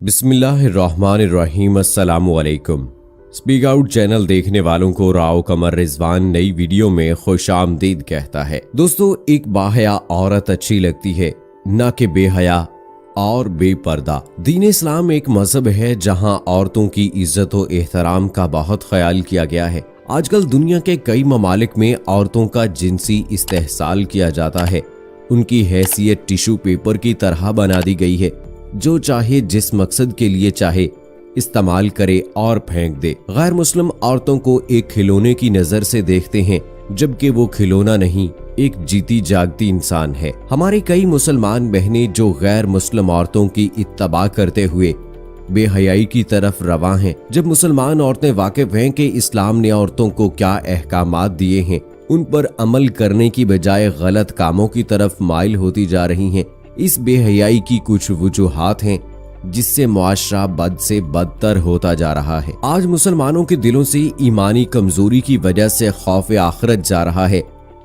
बिस्मिल्लाहिर्रहमानिर्रहीम। अस्सलामुअलैकुम। Speak out channel देखने वालों को राव कमर रिजवान नई वीडियो में खुशामदीद कहता है। दोस्तों, एक बाहया औरत अच्छी लगती है, न कि बेहया और बेपर्दा। दीन इस्लाम एक मजहब है जहां औरतों की इज्जत व एहतराम का बहुत ख्याल किया गया है। आजकल दुनिया के कई ममालिक में औरतों का जिनसी इस्तेहसाल किया जाता है। उनकी हैसियत टिश्यू पेपर की तरह बना दी गई है, जो चाहे जिस मकसद के लिए चाहे इस्तेमाल करे और फेंक दे। गैर मुस्लिम औरतों को एक खिलौने की नजर से देखते हैं, जबकि वो खिलौना नहीं, एक जीती जागती इंसान है। हमारी कई मुसलमान बहनें जो गैर मुस्लिम औरतों की इत्तबा करते हुए बेहयाई की तरफ रवां हैं। जब मुसलमान औरतें वाकिफ हैं कि इस्लाम ने औरतों को क्या अहकामात दिए हैं, उन पर अमल करने की बजाय गलत कामों की तरफ माइल होती जा रही हैं। इस बेहयाई की कुछ वजूहात हैं जिससे मुआशरा बद से बदतर होता जा रहा है। आज मुसलमानों के दिलों से ईमानी कमजोरी की वजह से खौफ आखिरत जा रहा है।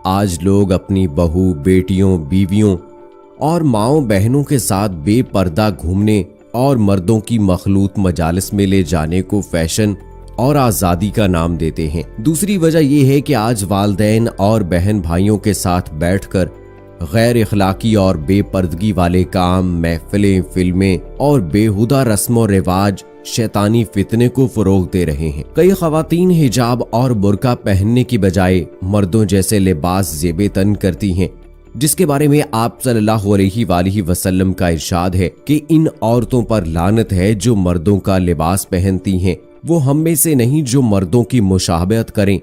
आज लोग अपनी बहू, बेटियों, बीवियों और माओ बहनों के साथ बेपर्दा घूमने और मर्दों की मखलूत मजालिस में ले जाने को फैशन और आज़ादी का नाम देते हैं। दूसरी वजह यह है कि आज वालिदैन और बहन भाइयों के साथ बैठकर गैर इखलाकी और बेपर्दगी वाले काम, महफिलें, फिल्में और बेहुदा रस्मों रिवाज शैतानी फितने को फरोग दे रहे हैं। कई खवातीन हिजाब और बुर्का पहनने की बजाय मर्दों जैसे लिबास ज़ेबे तन करती हैं, जिसके बारे में आप सल्लल्लाहु अलैहि वसल्लम का इरशाद है कि इन औरतों पर लानत है जो मर्दों का लिबास पहनती हैं। वो हम में से नहीं जो मर्दों की मुशाबहत करें।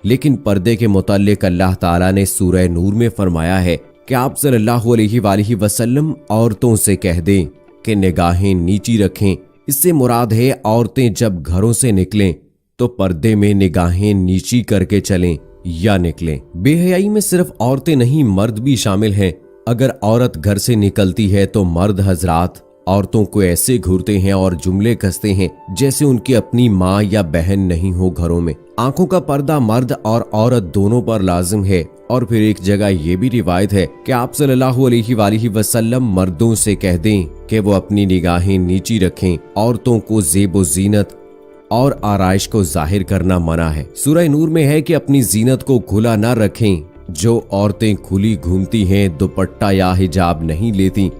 लेकिन पर्दे के मुताल्लिक अल्लाह ताला ने सूरह नूर में फरमाया है कि आप सल्लल्लाहु अलैहि वसल्लम औरतों से कह दें कि निगाहें नीची रखें। इससे मुराद है औरतें जब घरों से निकलें तो पर्दे में निगाहें नीची करके चलें या निकलें। बेहयाई में सिर्फ औरतें नहीं, मर्द भी शामिल हैं। अगर औरत घर से निकलती है तो मर्द हजरात औरतों को ऐसे घूरते हैं और जुमले कसते हैं जैसे उनकी अपनी माँ या बहन नहीं हो घरों में। आंखों का पर्दा मर्द और औरत दोनों पर लाजिम है। और फिर एक जगह ये भी रिवायत है कि आप सल्लल्लाहु अलैहि वसल्लम मर्दों से कह दें कि वो अपनी निगाहें नीची रखें। औरतों को ज़ेब ज़ीनत और आराइश को जाहिर करना मना है। सूरह नूर में है कि अपनी जीनत को खुला न रखें। जो औरतें खुली घूमती हैं, दुपट्टा या हिजाब नहीं लेती,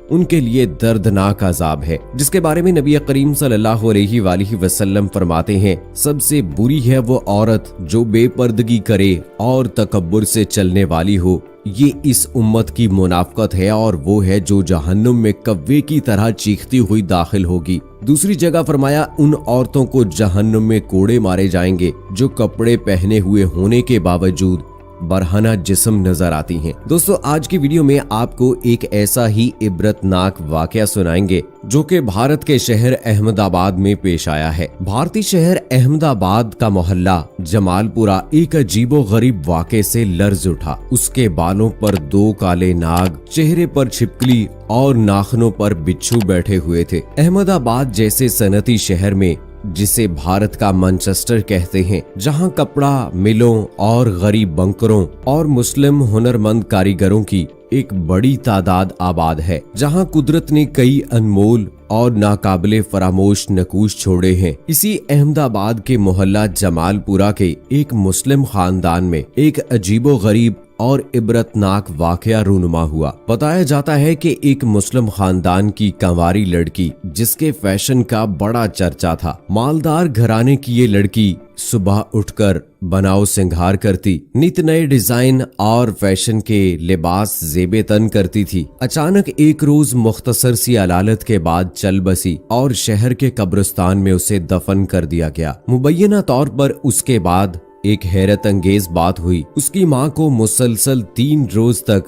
उनके लिए दर्दनाक अजाब है, जिसके बारे में नबी करीम सल्लल्लाहु अलैहि वसल्लम फरमाते हैं, सबसे बुरी है वो औरत जो बेपर्दगी करे और तकब्बुर से चलने वाली हो। ये इस उम्मत की मुनाफकत है और वो है जो जहन्नुम में कव्वे की तरह चीखती हुई दाखिल होगी। दूसरी जगह फरमाया, उन औरतों को जहन्नुम में कोड़े मारे जाएंगे जो कपड़े पहने हुए होने के बावजूद बरहना जिस्म नजर आती हैं। दोस्तों, आज की वीडियो में आपको एक ऐसा ही इबरतनाक वाकया सुनाएंगे जो कि भारत के शहर अहमदाबाद में पेश आया है। भारतीय शहर अहमदाबाद का मोहल्ला जमालपुरा एक अजीबो गरीब वाक़े से लर्ज उठा। उसके बालों पर 2 काले नाग, चेहरे पर छिपकली और नाखनों पर बिच्छू बैठे हुए थे। अहमदाबाद जैसे सनती शहर में, जिसे भारत का मैनचेस्टर कहते हैं, जहां कपड़ा मिलों और गरीब बंकरों और मुस्लिम हुनरमंद कारीगरों की एक बड़ी तादाद आबाद है, जहां कुदरत ने कई अनमोल और नाकाबिले फरामोश नकूश छोड़े हैं। इसी अहमदाबाद के मोहल्ला जमालपुरा के एक मुस्लिम खानदान में एक अजीबो गरीब और इबरतनाक वाकया रूनुमा हुआ। बताया जाता है कि एक मुस्लिम खानदान की कंवारी लड़की, जिसके फैशन का बड़ा चर्चा था, मालदार घराने की ये लड़की सुबह उठकर बनाओ सिंगार करती, नित नए डिजाइन और फैशन के लिबास ज़ेबे तन करती थी। अचानक एक रोज मुख्तसर सी अलालत के बाद चल बसी और शहर के कब्रिस्तान में उसे दफन कर दिया गया। मुबैना तौर पर उसके बाद एक हैरत अंगेज बात हुई। उसकी माँ को मुसलसल 3 रोज तक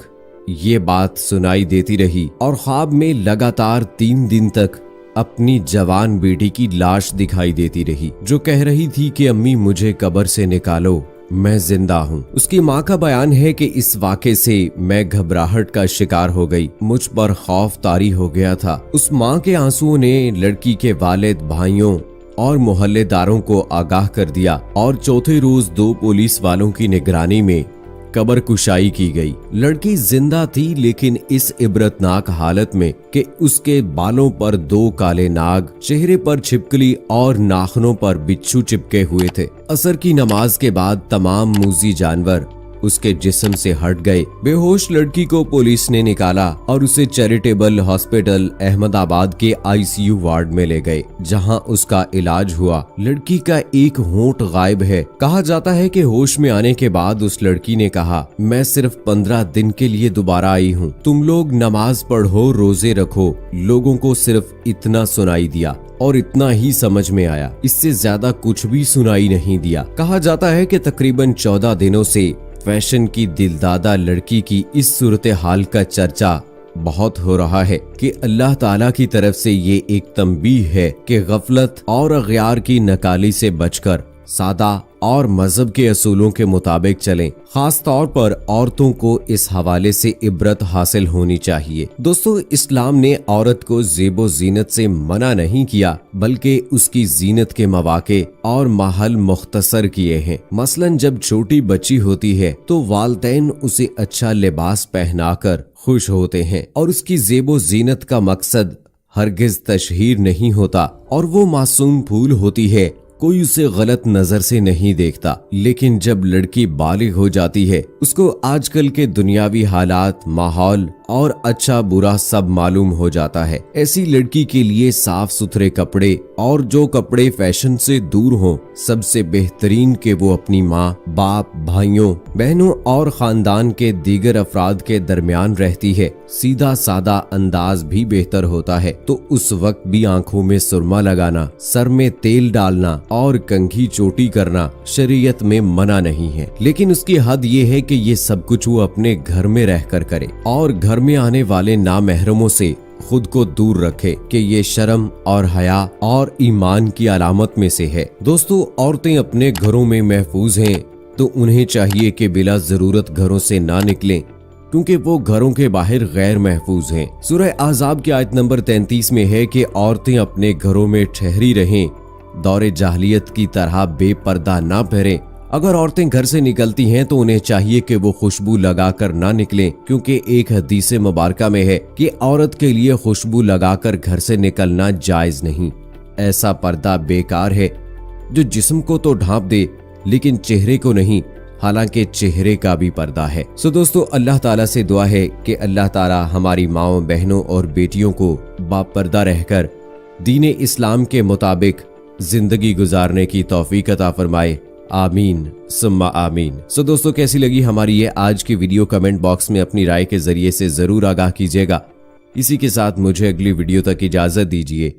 ये बात सुनाई देती रही और ख्वाब में लगातार 3 दिन तक अपनी जवान बेटी की लाश दिखाई देती रही, जो कह रही थी कि अम्मी मुझे कब्र से निकालो, मैं जिंदा हूँ। उसकी माँ का बयान है कि इस वाक़े से मैं घबराहट का शिकार हो गई, मुझ पर खौफ तारी हो गया था। उस माँ के आंसुओं ने लड़की के वालिद, भाइयों और मोहल्लेदारों को आगाह कर दिया और चौथे रोज 2 पुलिस वालों की निगरानी में कब्र कुशाई की गई। लड़की जिंदा थी, लेकिन इस इबरतनाक हालत में कि उसके बालों पर 2 काले नाग, चेहरे पर छिपकली और नाखूनों पर बिच्छू चिपके हुए थे। असर की नमाज के बाद तमाम मूजी जानवर उसके जिस्म से हट गए। बेहोश लड़की को पुलिस ने निकाला और उसे चैरिटेबल हॉस्पिटल अहमदाबाद के आईसीयू वार्ड में ले गए, जहां उसका इलाज हुआ। लड़की का एक होंठ गायब है। कहा जाता है कि होश में आने के बाद उस लड़की ने कहा, मैं सिर्फ 15 दिन के लिए दोबारा आई हूँ। तुम लोग नमाज पढ़ो, रोजे रखो। लोगों को सिर्फ इतना सुनाई दिया और इतना ही समझ में आया, इससे ज्यादा कुछ भी सुनाई नहीं दिया। कहा जाता है कि तकरीबन 14 दिनों से फैशन की दिलदादा लड़की की इस सूरत हाल का चर्चा बहुत हो रहा है कि अल्लाह ताला की तरफ से ये एक तंबीह है कि गफलत और अग़यार की नकाली से बचकर सादा और मजहब के असूलों के मुताबिक चलें। खास तौर पर औरतों को इस हवाले से इबरत हासिल होनी चाहिए। दोस्तों, इस्लाम ने औरत को ज़ेबो ज़ीनत से मना नहीं किया, बल्कि उसकी ज़ीनत के मौके और महल मुख्तसर किए हैं। मसलन जब छोटी बच्ची होती है तो वालिदैन उसे अच्छा लिबास पहनाकर खुश होते हैं और उसकी ज़ेबो ज़ीनत का मकसद हरगिज तशहीर नहीं होता और वो मासूम फूल होती है, कोई उसे गलत नजर से नहीं देखता। लेकिन जब लड़की बालिग हो जाती है, उसको आजकल के दुनियावी हालात, माहौल और अच्छा बुरा सब मालूम हो जाता है। ऐसी लड़की के लिए साफ सुथरे कपड़े और जो कपड़े फैशन से दूर हों, सबसे बेहतरीन के वो अपनी माँ, बाप, भाइयों, बहनों और खानदान के दीगर अफराद के दरमियान रहती है। सीधा सादा अंदाज भी बेहतर होता है। तो उस वक्त भी आंखों में सुरमा लगाना, सर में तेल डालना और कंघी चोटी करना शरीयत में मना नहीं है। लेकिन उसकी हद ये है कि ये सब कुछ वो अपने घर में रहकर करे और घर में आने वाले नामहरमों से खुद को दूर रखे कि ये शर्म और हया और ईमान की अलामत में से है। दोस्तों, औरतें अपने घरों में महफूज हैं तो उन्हें चाहिए कि बिला जरूरत घरों से ना निकलें, क्योंकि वो घरों के बाहर गैर महफूज हैं। सूरह अहज़ाब की आयत नंबर 33 में है कि औरतें अपने घरों में ठहरी रहें, दौरे जाहलियत की तरह बेपर्दा ना पहरें। अगर औरतें घर से निकलती हैं तो उन्हें चाहिए कि वो खुशबू लगाकर ना निकलें, क्योंकि एक हदीस मुबारका में है कि औरत के लिए खुशबू लगाकर घर से निकलना जायज नहीं। ऐसा पर्दा बेकार है जो जिस्म को तो ढांप दे लेकिन चेहरे को नहीं, हालांकि चेहरे का भी पर्दा है। सो दोस्तों, अल्लाह ताला से दुआ है कि अल्लाह ताला हमारी माओ, बहनों और बेटियों को बापर्दा रहकर दीन इस्लाम के मुताबिक जिंदगी गुजारने की तौफीक अता फरमाए। आमीन सुम्मा आमीन। सो दोस्तों, कैसी लगी हमारी ये आज की वीडियो? कमेंट बॉक्स में अपनी राय के जरिए से जरूर आगाह कीजिएगा। इसी के साथ मुझे अगली वीडियो तक इजाजत दीजिए।